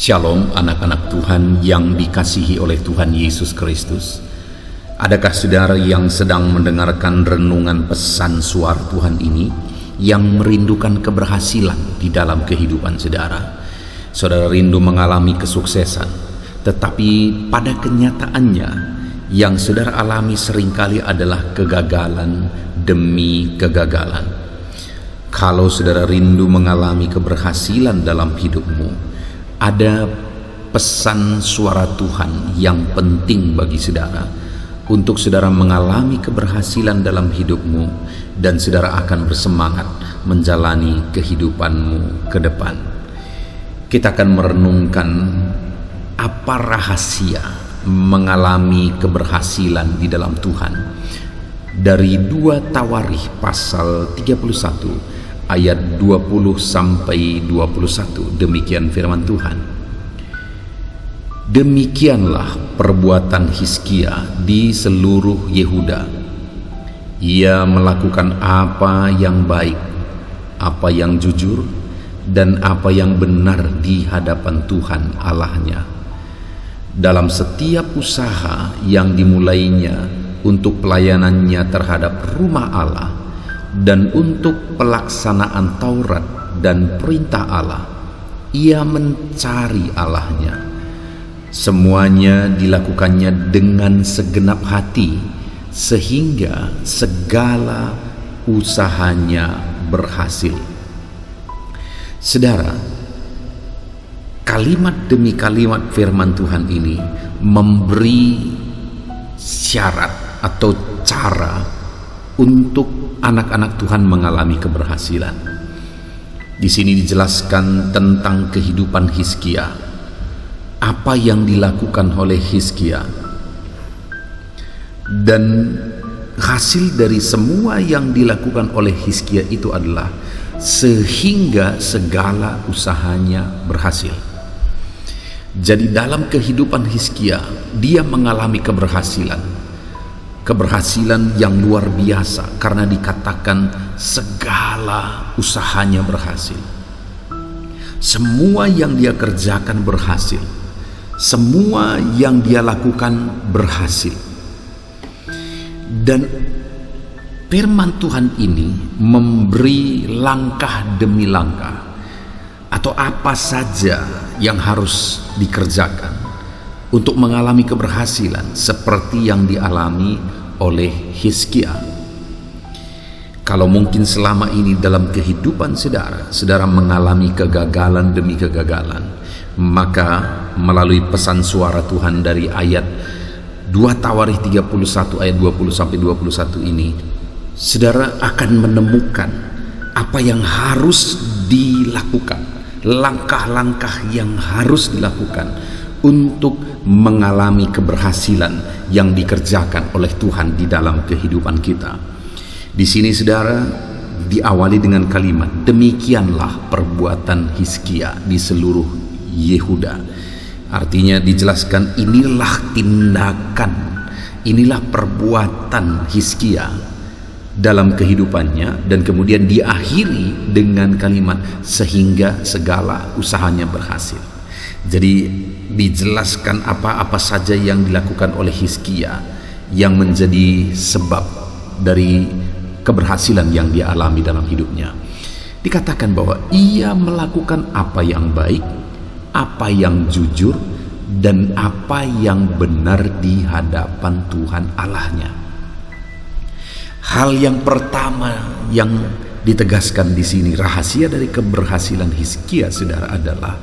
Shalom anak-anak Tuhan yang dikasihi oleh Tuhan Yesus Kristus. Adakah saudara yang sedang mendengarkan renungan pesan suara Tuhan ini yang merindukan keberhasilan di dalam kehidupan saudara? Saudara rindu mengalami kesuksesan, tetapi pada kenyataannya yang saudara alami seringkali adalah kegagalan demi kegagalan. Kalau saudara rindu mengalami keberhasilan dalam hidupmu, ada pesan suara Tuhan yang penting bagi saudara untuk saudara mengalami keberhasilan dalam hidupmu, dan saudara akan bersemangat menjalani kehidupanmu ke depan. Kita akan merenungkan apa rahasia mengalami keberhasilan di dalam Tuhan dari 2 Tawarikh pasal 31 ayat 20 sampai 21. Demikian firman Tuhan. Demikianlah perbuatan Hizkia di seluruh Yehuda. Ia melakukan apa yang baik, apa yang jujur, dan apa yang benar di hadapan Tuhan Allahnya. Dalam setiap usaha yang dimulainya untuk pelayanannya terhadap rumah Allah dan untuk pelaksanaan Taurat dan perintah Allah, ia mencari Allahnya. Semuanya dilakukannya dengan segenap hati, sehingga segala usahanya berhasil. Saudara, kalimat demi kalimat firman Tuhan ini memberi syarat atau cara untuk anak-anak Tuhan mengalami keberhasilan. Di sini dijelaskan tentang kehidupan Hizkia, apa yang dilakukan oleh Hizkia, dan hasil dari semua yang dilakukan oleh Hizkia itu adalah sehingga segala usahanya berhasil. Jadi dalam kehidupan Hizkia, dia mengalami keberhasilan yang luar biasa karena dikatakan segala usahanya berhasil. Semua yang dia kerjakan berhasil, semua yang dia lakukan berhasil. Dan firman Tuhan ini memberi langkah demi langkah atau apa saja yang harus dikerjakan untuk mengalami keberhasilan seperti yang dialami oleh Hizkia. Kalau mungkin selama ini dalam kehidupan saudara mengalami kegagalan demi kegagalan, maka melalui pesan suara Tuhan dari ayat 2 Tawarikh 31 ayat 20 sampai 21 ini, saudara akan menemukan apa yang harus dilakukan, langkah-langkah yang harus dilakukan untuk mengalami keberhasilan yang dikerjakan oleh Tuhan di dalam kehidupan kita. Di sini saudara diawali dengan kalimat demikianlah perbuatan Hizkia di seluruh Yehuda. Artinya dijelaskan inilah tindakan, inilah perbuatan Hizkia dalam kehidupannya, dan kemudian diakhiri dengan kalimat sehingga segala usahanya berhasil. Jadi dijelaskan apa-apa saja yang dilakukan oleh Hizkia yang menjadi sebab dari keberhasilan yang dia alami dalam hidupnya. Dikatakan bahwa ia melakukan apa yang baik, apa yang jujur, dan apa yang benar di hadapan Tuhan Allahnya. Hal yang pertama yang ditegaskan di sini, rahasia dari keberhasilan Hizkia saudara, adalah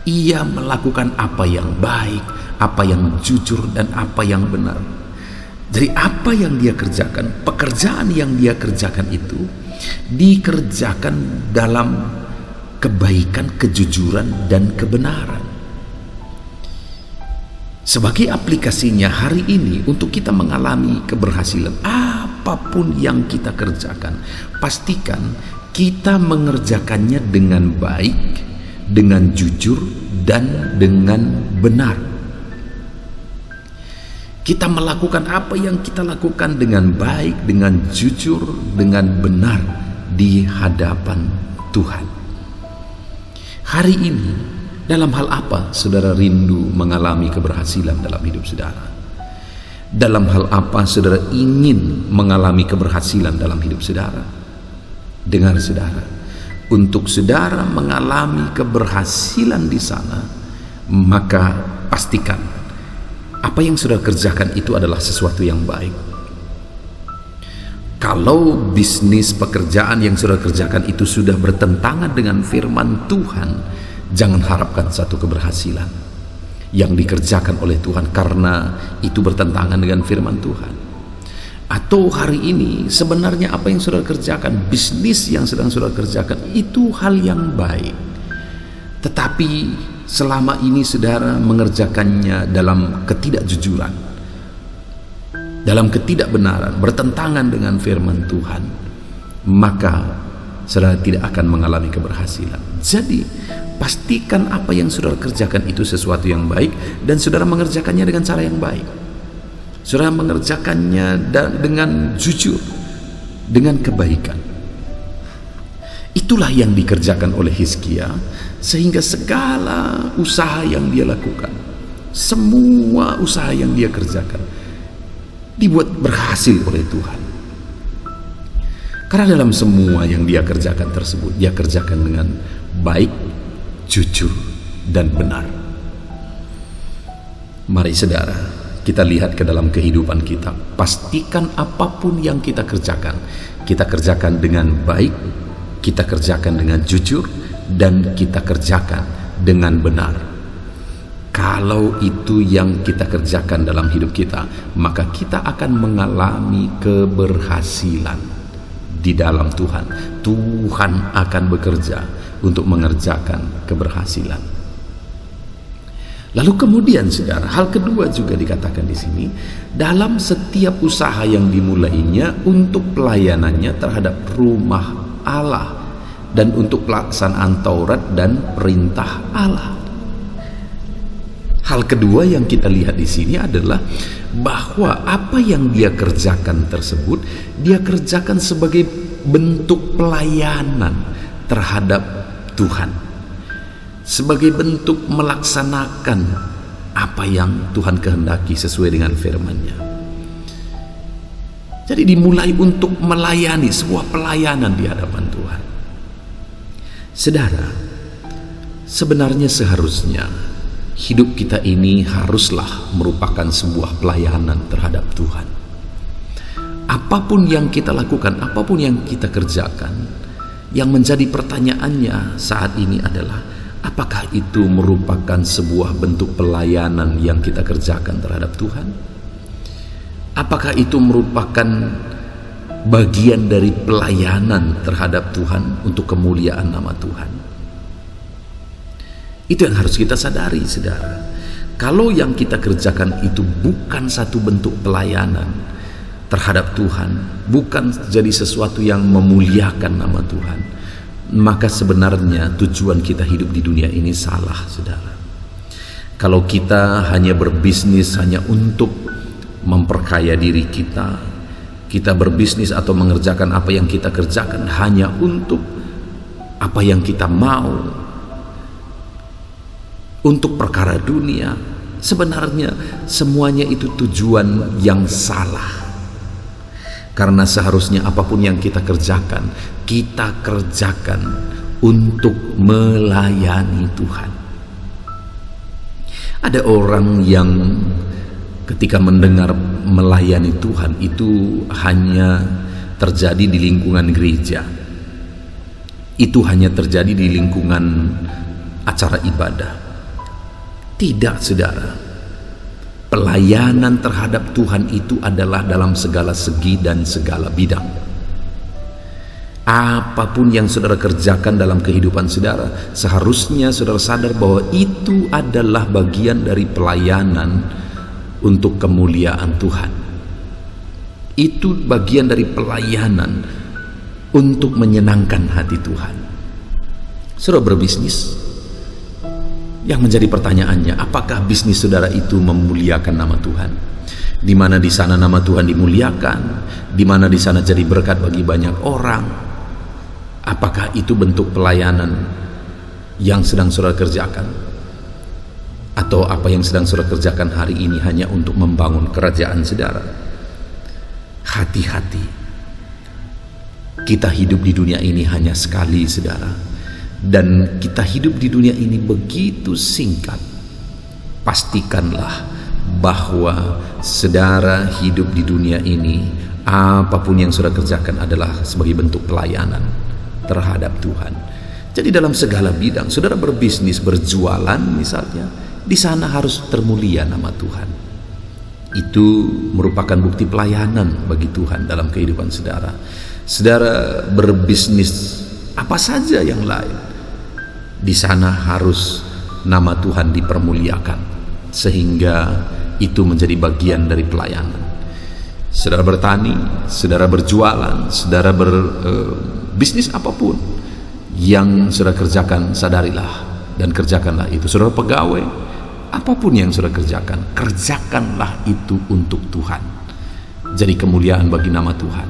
ia melakukan apa yang baik, apa yang jujur, dan apa yang benar. Jadi apa yang dia kerjakan, pekerjaan yang dia kerjakan itu dikerjakan dalam kebaikan, kejujuran, dan kebenaran. Sebagai aplikasinya hari ini untuk kita mengalami keberhasilan, apapun yang kita kerjakan, pastikan kita mengerjakannya dengan baik, dengan jujur, dan dengan benar. Kita melakukan apa yang kita lakukan dengan baik, dengan jujur, dengan benar di hadapan Tuhan. Hari ini Dalam hal apa saudara rindu mengalami keberhasilan dalam hidup saudara? Dalam hal apa saudara ingin mengalami keberhasilan dalam hidup saudara? Dengar saudara, untuk saudara mengalami keberhasilan di sana, maka pastikan apa yang saudara kerjakan itu adalah sesuatu yang baik. Kalau bisnis pekerjaan yang saudara kerjakan itu sudah bertentangan dengan firman Tuhan, jangan harapkan satu keberhasilan yang dikerjakan oleh Tuhan karena itu bertentangan dengan firman Tuhan. Atau hari ini sebenarnya apa yang saudara kerjakan, bisnis yang sedang saudara kerjakan itu hal yang baik, tetapi selama ini saudara mengerjakannya dalam ketidakjujuran, dalam ketidakbenaran, bertentangan dengan firman Tuhan, maka saudara tidak akan mengalami keberhasilan. Jadi pastikan apa yang saudara kerjakan itu sesuatu yang baik, dan saudara mengerjakannya dengan cara yang baik. Saudara mengerjakannya dengan jujur, dengan kebaikan. Itulah yang dikerjakan oleh Hizkia, sehingga segala usaha yang dia lakukan, semua usaha yang dia kerjakan, dibuat berhasil oleh Tuhan. Karena dalam semua yang dia kerjakan tersebut, dia kerjakan dengan baik, jujur, dan benar. Mari saudara, kita lihat ke dalam kehidupan kita. Pastikan apapun yang kita kerjakan dengan baik, kita kerjakan dengan jujur, dan kita kerjakan dengan benar. Kalau itu yang kita kerjakan dalam hidup kita, maka kita akan mengalami keberhasilan di dalam Tuhan. Tuhan akan bekerja untuk mengerjakan keberhasilan. Lalu kemudian saudara, hal kedua juga dikatakan di sini, dalam setiap usaha yang dimulainya untuk pelayanannya terhadap rumah Allah dan untuk pelaksanaan Taurat dan perintah Allah. Hal kedua yang kita lihat di sini adalah bahwa apa yang dia kerjakan tersebut, dia kerjakan sebagai bentuk pelayanan terhadap Tuhan, sebagai bentuk melaksanakan apa yang Tuhan kehendaki sesuai dengan firman-Nya. Jadi dimulai untuk melayani, sebuah pelayanan di hadapan Tuhan. Saudara, sebenarnya seharusnya hidup kita ini haruslah merupakan sebuah pelayanan terhadap Tuhan. Apapun yang kita lakukan, apapun yang kita kerjakan, yang menjadi pertanyaannya saat ini adalah, apakah itu merupakan sebuah bentuk pelayanan yang kita kerjakan terhadap Tuhan? Apakah itu merupakan bagian dari pelayanan terhadap Tuhan untuk kemuliaan nama Tuhan? Itu yang harus kita sadari, saudara. Kalau yang kita kerjakan itu bukan satu bentuk pelayanan terhadap Tuhan, bukan jadi sesuatu yang memuliakan nama Tuhan, maka sebenarnya tujuan kita hidup di dunia ini salah, saudara. Kalau kita hanya berbisnis hanya untuk memperkaya diri kita, kita berbisnis atau mengerjakan apa yang kita kerjakan hanya untuk apa yang kita mau, untuk perkara dunia, sebenarnya semuanya itu tujuan yang salah. Karena seharusnya apapun yang kita kerjakan untuk melayani Tuhan. Ada orang yang ketika mendengar melayani Tuhan itu hanya terjadi di lingkungan gereja, itu hanya terjadi di lingkungan acara ibadah. Tidak, saudara. Pelayanan terhadap Tuhan itu adalah dalam segala segi dan segala bidang. Apapun yang saudara kerjakan dalam kehidupan saudara, seharusnya saudara sadar bahwa itu adalah bagian dari pelayanan untuk kemuliaan Tuhan. Itu bagian dari pelayanan untuk menyenangkan hati Tuhan. Saudara berbisnis, yang menjadi pertanyaannya, apakah bisnis saudara itu memuliakan nama Tuhan? Di mana di sana nama Tuhan dimuliakan, di mana di sana jadi berkat bagi banyak orang. Apakah itu bentuk pelayanan yang sedang saudara kerjakan? Atau apa yang sedang saudara kerjakan hari ini hanya untuk membangun kerajaan saudara? Hati-hati. Kita hidup di dunia ini hanya sekali saudara, dan kita hidup di dunia ini begitu singkat. Pastikanlah bahwa saudara hidup di dunia ini, apapun yang saudara kerjakan adalah sebagai bentuk pelayanan terhadap Tuhan. Jadi dalam segala bidang, saudara berbisnis, berjualan misalnya, di sana harus termulia nama Tuhan. Itu merupakan bukti pelayanan bagi Tuhan dalam kehidupan saudara. Saudara berbisnis apa saja yang lain, di sana harus nama Tuhan dipermuliakan, sehingga itu menjadi bagian dari pelayanan. Saudara bertani, saudara berjualan, saudara berbisnis apapun yang saudara kerjakan, sadarilah dan kerjakanlah itu. Saudara pegawai, apapun yang saudara kerjakan, kerjakanlah itu untuk Tuhan. Jadi kemuliaan bagi nama Tuhan.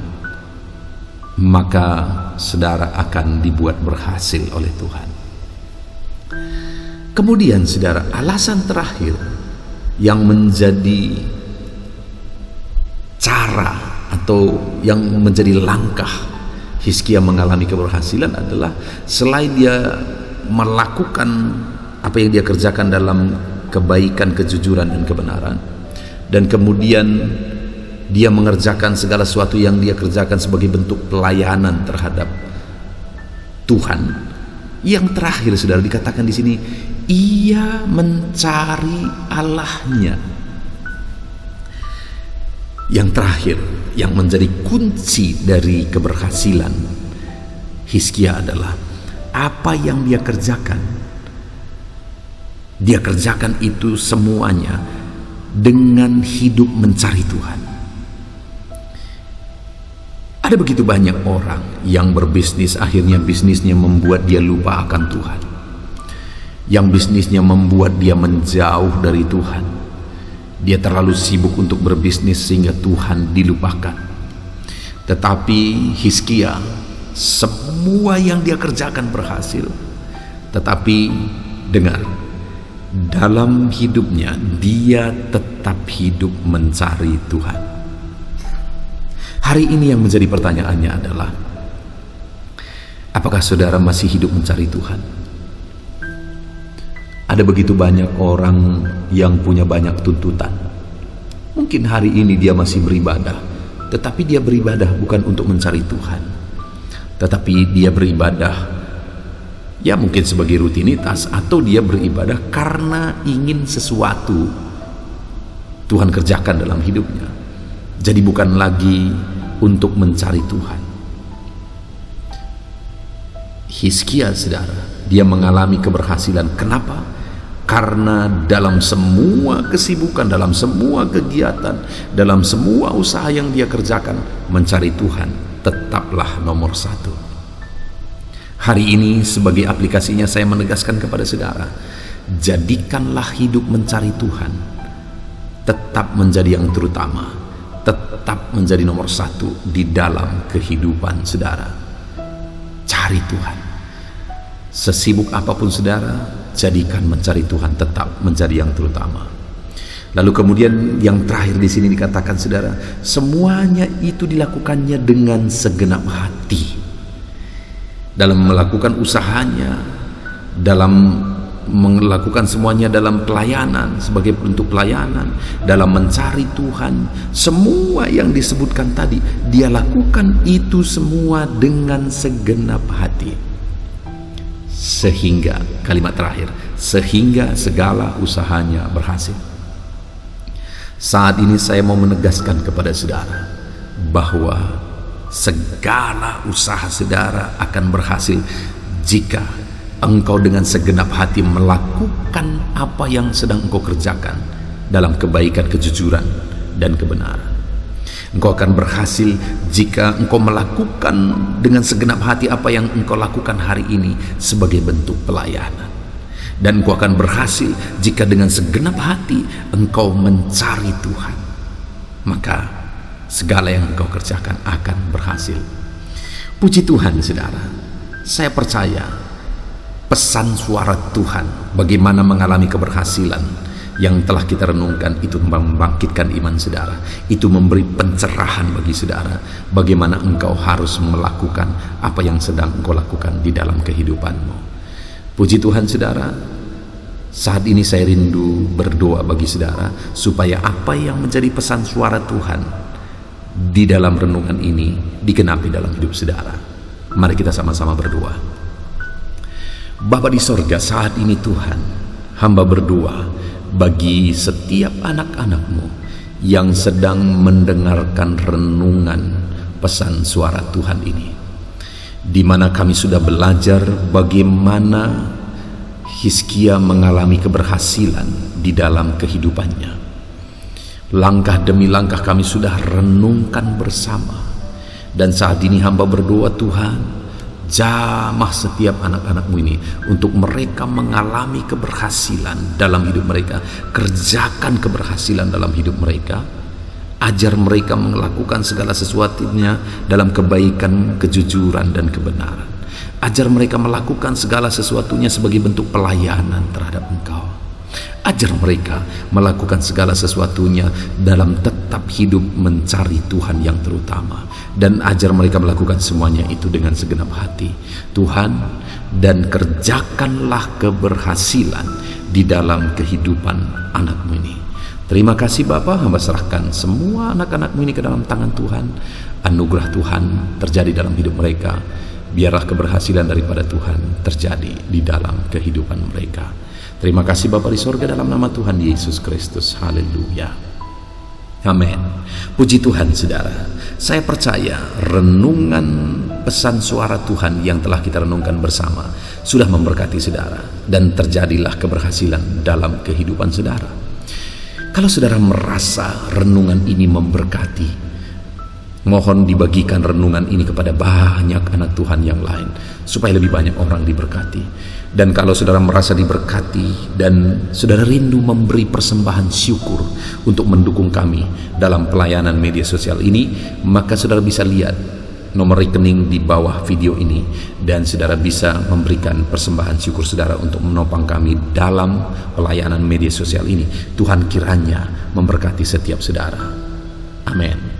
Maka saudara akan dibuat berhasil oleh Tuhan. Kemudian saudara, alasan terakhir yang menjadi cara atau yang menjadi langkah Hizkia mengalami keberhasilan adalah selain dia melakukan apa yang dia kerjakan dalam kebaikan, kejujuran dan kebenaran, dan kemudian dia mengerjakan segala sesuatu yang dia kerjakan sebagai bentuk pelayanan terhadap Tuhan. Yang terakhir saudara dikatakan di sini, ia mencari Allahnya. Yang terakhir yang menjadi kunci dari keberhasilan Hizkia adalah apa yang dia kerjakan. Dia kerjakan itu semuanya dengan hidup mencari Tuhan. Ada begitu banyak orang yang berbisnis, akhirnya bisnisnya membuat dia lupa akan Tuhan. Yang bisnisnya membuat dia menjauh dari Tuhan. Dia terlalu sibuk untuk berbisnis sehingga Tuhan dilupakan. Tetapi Hizkia, semua yang dia kerjakan berhasil. Tetapi dengar, dalam hidupnya dia tetap hidup mencari Tuhan. Hari ini yang menjadi pertanyaannya adalah, apakah saudara masih hidup mencari Tuhan? Ada begitu banyak orang yang punya banyak tuntutan. Mungkin hari ini dia masih beribadah, tetapi dia beribadah bukan untuk mencari Tuhan, tetapi dia beribadah ya mungkin sebagai rutinitas, atau dia beribadah karena ingin sesuatu Tuhan kerjakan dalam hidupnya. Jadi bukan lagi untuk mencari Tuhan. Hizkia saudara, dia mengalami keberhasilan. Kenapa? Karena dalam semua kesibukan, dalam semua kegiatan, dalam semua usaha yang dia kerjakan, mencari Tuhan tetaplah nomor satu. Hari ini sebagai aplikasinya saya menegaskan kepada saudara, jadikanlah hidup mencari Tuhan tetap menjadi yang terutama, tetap menjadi nomor satu di dalam kehidupan saudara. Cari Tuhan. Sesibuk apapun saudara, jadikan mencari Tuhan tetap menjadi yang terutama. Lalu kemudian yang terakhir di sini dikatakan saudara, semuanya itu dilakukannya dengan segenap hati. Dalam melakukan usahanya, dalam melakukan semuanya dalam pelayanan, sebagai bentuk pelayanan, dalam mencari Tuhan, semua yang disebutkan tadi dia lakukan itu semua dengan segenap hati. Sehingga, kalimat terakhir, sehingga segala usahanya berhasil. Saat ini saya mau menegaskan kepada saudara bahwa segala usaha saudara akan berhasil jika engkau dengan segenap hati melakukan apa yang sedang engkau kerjakan dalam kebaikan, kejujuran, dan kebenaran. Engkau akan berhasil jika engkau melakukan dengan segenap hati apa yang engkau lakukan hari ini sebagai bentuk pelayanan. Dan engkau akan berhasil jika dengan segenap hati engkau mencari Tuhan. Maka segala yang engkau kerjakan akan berhasil. Puji Tuhan saudara, saya percaya pesan suara Tuhan, bagaimana mengalami keberhasilan yang telah kita renungkan, itu membangkitkan iman saudara, itu memberi pencerahan bagi saudara bagaimana engkau harus melakukan apa yang sedang engkau lakukan di dalam kehidupanmu. Puji Tuhan saudara, saat ini saya rindu berdoa bagi saudara supaya apa yang menjadi pesan suara Tuhan di dalam renungan ini digenapi dalam hidup saudara. Mari kita sama-sama berdoa. Bapa di sorga, saat ini Tuhan, hamba berdoa bagi setiap anak-anak-Mu yang sedang mendengarkan renungan pesan suara Tuhan ini, di mana kami sudah belajar bagaimana Hizkia mengalami keberhasilan di dalam kehidupannya. Langkah demi langkah kami sudah renungkan bersama, dan saat ini hamba berdoa, Tuhan, jamah setiap anak-anak-Mu ini untuk mereka mengalami keberhasilan dalam hidup mereka. Kerjakan keberhasilan dalam hidup mereka. Ajar mereka melakukan segala sesuatunya dalam kebaikan, kejujuran, dan kebenaran. Ajar mereka melakukan segala sesuatunya sebagai bentuk pelayanan terhadap Engkau. Ajar mereka melakukan segala sesuatunya dalam tetap hidup mencari Tuhan yang terutama, dan ajar mereka melakukan semuanya itu dengan segenap hati Tuhan, dan kerjakanlah keberhasilan di dalam kehidupan anak-Mu ini. Terima kasih Bapa, hamba serahkan semua anak-anak-Mu ini ke dalam tangan Tuhan. Anugerah Tuhan terjadi dalam hidup mereka. Biarlah keberhasilan daripada Tuhan terjadi di dalam kehidupan mereka. Terima kasih Bapa di sorga, dalam nama Tuhan Yesus Kristus. Haleluya. Amin. Puji Tuhan saudara. Saya percaya renungan pesan suara Tuhan yang telah kita renungkan bersama sudah memberkati saudara, dan terjadilah keberhasilan dalam kehidupan saudara. Kalau saudara merasa renungan ini memberkati, mohon dibagikan renungan ini kepada banyak anak Tuhan yang lain, supaya lebih banyak orang diberkati. Dan kalau saudara merasa diberkati dan saudara rindu memberi persembahan syukur untuk mendukung kami dalam pelayanan media sosial ini, maka saudara bisa lihat nomor rekening di bawah video ini, dan saudara bisa memberikan persembahan syukur saudara untuk menopang kami dalam pelayanan media sosial ini. Tuhan kiranya memberkati setiap saudara. Amin.